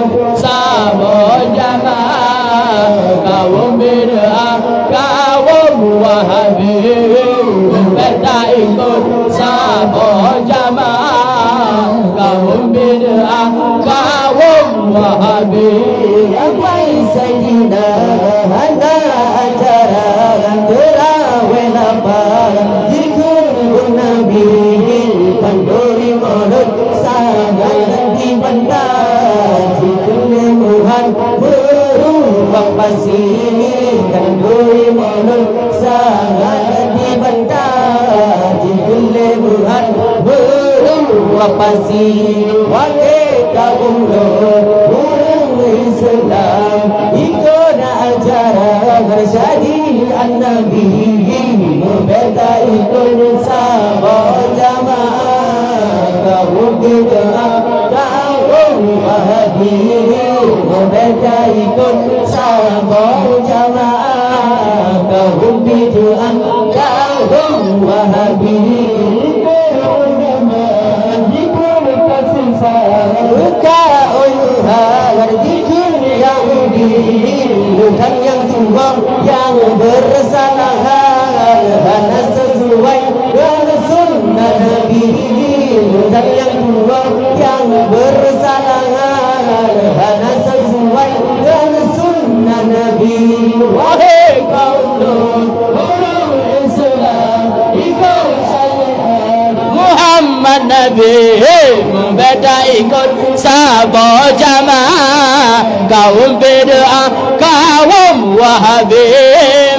ikut sama jamaah. Kaum bid'ah, kaum Wahabi, beda ikut sama jamaah. Kaum bid'ah, kaum Wahabi. Sampai Sayyidina Hana acara terawih lapar Zikr Nabi Pandori mulut sangat nanti bandar Zikr Tuhan beruang pasir Pandori mulut sangat nanti bandar Zikr Tuhan beruang pasir Wahai kaum Islam ikut ajaran Syadi An-Nabi berbeda ikut sama jamaah kaum bid'ah kaum Wahabi berbeda ikut sama jamaah kaum bid'ah kaum Wahabi bukan yang sumbang yang bersalah hanya sesuai dengan sunnah Nabi bukan yang sumbang yang bersalah hanya sesuai dengan sunnah Nabi. Wahai kaum orang Islam ikut syariat Muhammad Nabi beda ikut sama jamaah. Kaum bid'ah, kaum Wahabi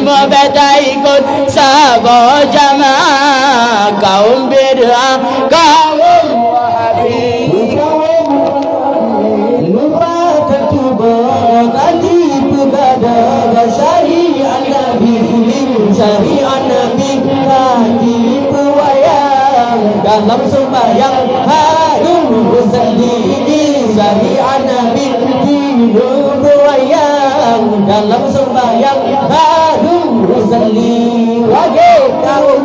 beda ikut sama jamaah. Kaum bid'ah, kaum Wahabi lupa tercuba tadi pegadaian syariat Nabi syariat Nabi tadi pewayang dalam sembahyang harum bersalin syariat Nabi tidur berwayang dalam sembahyang harum bersalin. Wahai kaum